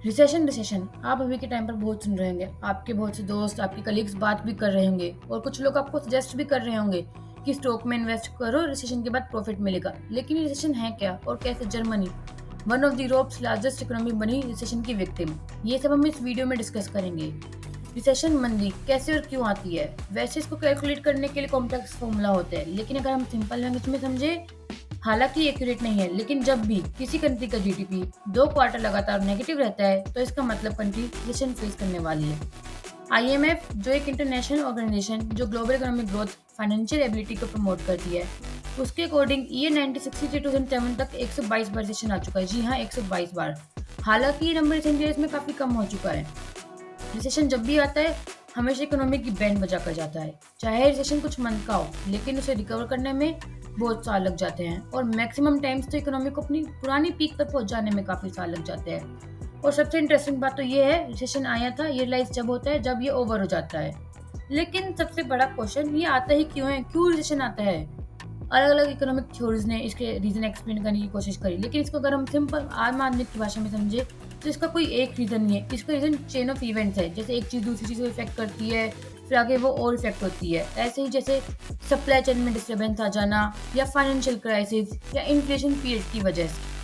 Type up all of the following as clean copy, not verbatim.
Recession recession आप अभी के टाइम पर बहुत सुन रहे होंगे। आपके बहुत से दोस्त, आपके कलीग्स बात भी कर रहे होंगे और कुछ लोग आपको सजेस्ट भी कर रहे होंगे कि स्टॉक में इन्वेस्ट करो, रिसेशन के बाद प्रॉफिट मिलेगा। लेकिन रिसेशन है क्या और कैसे Germany one of the Europe's largest economy बनी रिसेशन की विक्टिम? ये सब हम इस वीडियो में डिस्कस करेंगे। रिसेशन मंदी कैसे और क्यों आती है? वैसे इसको कैलकुलेट करने के लिए कॉम्प्लेक्स फॉर्मूला होता है, लेकिन अगर हम सिंपल लैंग्वेज में समझे, हालांकि एक्यूरेट नहीं है, लेकिन जब भी किसी कंट्री का जीडीपी 2 क्वार्टर लगातार नेगेटिव रहता है तो इसका मतलब कंट्री रिसेशन फेस करने वाली है। आईएमएफ, जो एक इंटरनेशनल ऑर्गेनाइजेशन जो global economic growth, financial ability को प्रमोट करती है, उसके अकॉर्डिंग ईयर 1960 से 2007 तक 122 बार रिसेशन आ चुका है। जी हाँ, 122 बार। हालांकि ये नंबर रिसेंट ईयर्स में काफी कम हो चुका है। रिसेशन जब भी आता है हमेशा इकोनॉमी की बैंड बजा कर जाता है। चाहे रिसेशन कुछ मंथ का हो, लेकिन उसे रिकवर करने में बहुत साल लग जाते हैं और मैक्सिमम टाइम्स तो इकोनॉमी को अपनी पुरानी पीक पर पहुंच जाने में काफी साल लग जाते हैं। और सबसे इंटरेस्टिंग बात तो ये है, रिसेशन आया था, ये रियलाइज जब होता है जब ये ओवर हो जाता है। लेकिन सबसे बड़ा क्वेश्चन, ये आता ही क्यों है, क्यों रिसेशन आता है? अलग अलग इकोनॉमिक थ्योरीज ने इसके रीजन एक्सप्लेन करने की कोशिश करी, लेकिन इसको अगर हम सिंपल आम आदमी की भाषा में समझे तो इसका कोई एक रीजन नहीं है। इसका रीजन चेन ऑफ इवेंट्स है। जैसे एक चीज दूसरी चीज को इफेक्ट करती है, फिर आगे वो और इफेक्ट होती है। ऐसे ही जैसे सप्लाई चेन में डिस्टर्बेंस आ जाना, या फाइनेंशियल क्राइसिस, या इन्फ्लेशन पीरियड की वजह से।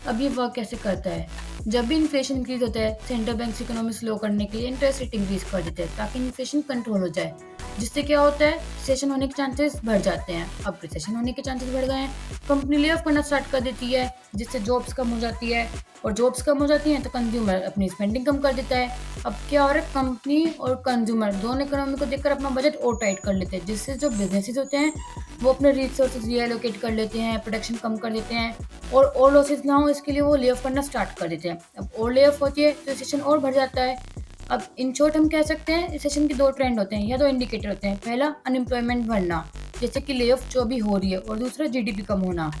अब ये वर्क कैसे करता है? जब भी इन्फ्लेशन इंक्रीज होता है, सेंट्रल बैंक इकोनॉमी स्लो करने के लिए इंटरेस्ट रेट इंक्रीज कर देते हैं ताकि इन्फ्लेशन कंट्रोल हो जाए, जिससे क्या होता है, रिसेशन होने के चांसेस बढ़ जाते हैं। अब रिसेशन होने के चांसेस बढ़ गए हैं, कंपनी ले ऑफ करना स्टार्ट कर देती है, जिससे जॉब्स कम हो जाती है, और जॉब्स कम हो जाती हैं तो कंज्यूमर अपनी स्पेंडिंग कम कर देता है। अब क्या हो रहा है, कंपनी और कंज्यूमर दोनों इकोनॉमी को देखकर अपना बजट और टाइट कर लेते हैं, जिससे जो बिजनेसेस होते हैं वो अपने रिसोर्सेज रीएलोकेट कर लेते हैं, प्रोडक्शन कम कर देते हैं, और लॉसेस ना हो इसके लिए वो ले ऑफ करना स्टार्ट कर देते हैं। अब और ले ऑफ होती है तो रिसेशन और बढ़ जाता है। अब इन शॉर्ट हम कह सकते हैं रिसेशन के दो ट्रेंड होते हैं या दो इंडिकेटर होते हैं। पहला, अनएम्प्लॉयमेंट बढ़ना, जैसे कि ले ऑफ जो भी हो रही है, और दूसरा जीडीपी कम होना।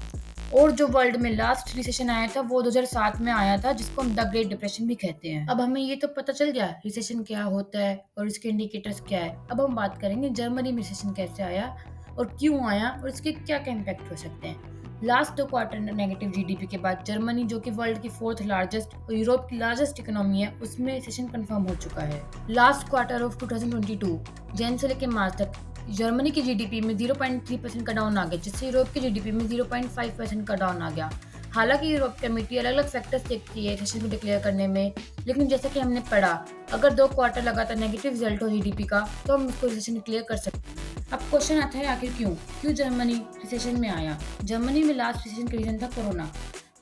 और जो वर्ल्ड में लास्ट रिसेशन आया था वो 2007 में आया था, जिसको हम द ग्रेट डिप्रेशन भी कहते हैं। अब हमें ये तो पता चल गया रिसेशन क्या होता है और इसके इंडिकेटर्स क्या है। अब हम बात करेंगे जर्मनी में रिसेशन कैसे आया और क्यों आया और इसके क्या क्या इम्पैक्ट हो सकते हैं। लास्ट 2 क्वार्टर नेगेटिव जीडीपी के बाद जर्मनी, जो कि वर्ल्ड की 4th लार्जेस्ट और यूरोप की लार्जेस्ट इकोनॉमी है, उसमें रिसेशन कंफर्म हो चुका है। लास्ट क्वार्टर ऑफ 2022 जैन से लेकर मार्च तक जर्मनी की जीडीपी में 0.3% का डाउन आ गया, जिससे यूरोप की जीडीपी में 0.5% का डाउन आ गया। हालांकि यूरोप कमेटी अलग अलग फैक्टर्स देखती है रिसेशन को डिक्लेयर करने में, लेकिन जैसा कि हमने पढ़ा, अगर 2 क्वार्टर लगातार नेगेटिव रिजल्ट हो जीडीपी का तो हम इसको रिसेशन डिक्लेयर कर सकते हैं। अब क्वेश्चन आता है, आखिर क्यों क्यों जर्मनी रिसेशन में आया? जर्मनी में लास्ट रिसेशन का रीजन था कोरोना।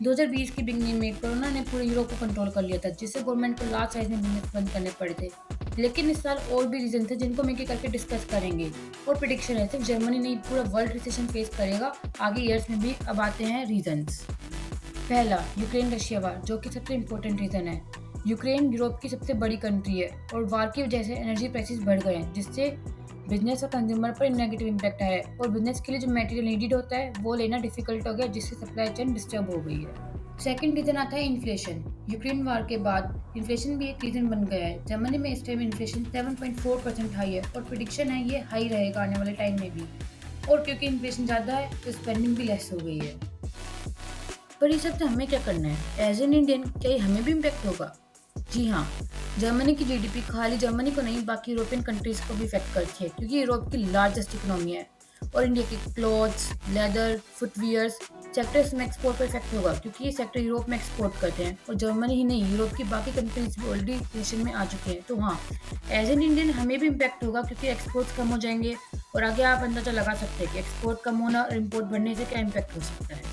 2020 की बिगनिंग में कोरोना ने पूरे यूरोप को कंट्रोल कर लिया था, जिससे गवर्नमेंट को लार्ज साइज में बिजनेस बंद करने पड़े थे। लेकिन इस साल और भी रीजन थे जिनको हम एक एक करके डिस्कस करेंगे। और प्रिडिक्शन है, सिर्फ जर्मनी नहीं, पूरा वर्ल्ड रिसेशन फेस करेगा आगे ईयर्स में भी। अब आते हैं रीजंस। पहला, यूक्रेन रशिया वार, जो कि सबसे इम्पोर्टेंट रीजन है। यूक्रेन यूरोप की सबसे बड़ी कंट्री है और वार की वजह से एनर्जी प्राइसेस बढ़ गए हैं, जिससे बिजनेस और कंज्यूमर पर नेगेटिव इम्पैक्ट आया है, और बिजनेस के लिए जो मटेरियल नीडेड होता है वो लेना डिफिकल्ट हो गया, जिससे सप्लाई चेन डिस्टर्ब हो गई है। सेकंड रीजन आता है इन्फ्लेशन। यूक्रेन वार के बाद इन्फ्लेशन भी एक रीजन बन गया है। जर्मनी में इस टाइम इन्फ्लेशन 7.4% हाई है और प्रिडिक्शन है ये हाई रहेगा आने वाले टाइम में भी। और क्योंकि इन्फ्लेशन ज़्यादा है तो स्पेंडिंग भी लेस हो गई है। पर इस सबसे हमें क्या करना है? एज एन इंडियन, क्या ये हमें भी इम्पैक्ट होगा? जी हाँ, जर्मनी की जीडीपी खाली जर्मनी को नहीं, बाकी यूरोपियन कंट्रीज को भी इफेक्ट करती है, क्योंकि यूरोप की लार्जेस्ट इकोनॉमी है। और इंडिया के क्लॉथ्स, लेदर, फुटवियर्स सेक्टर्स में एक्सपोर्ट पर इफेक्ट होगा, क्योंकि ये सेक्टर यूरोप में एक्सपोर्ट करते हैं। और जर्मनी ही नहीं, यूरोप की बाकी कंट्रीज भी ऑलरेडी रिसेशन में आ चुके हैं। तो हाँ, एज एन इंडियन हमें भी इम्पैक्ट होगा, क्योंकि एक्सपोर्ट्स कम हो जाएंगे। और आगे आप अंदाजा लगा सकते हैं कि एक्सपोर्ट कम होना और इम्पोर्ट बढ़ने से क्या इम्पैक्ट हो सकता है।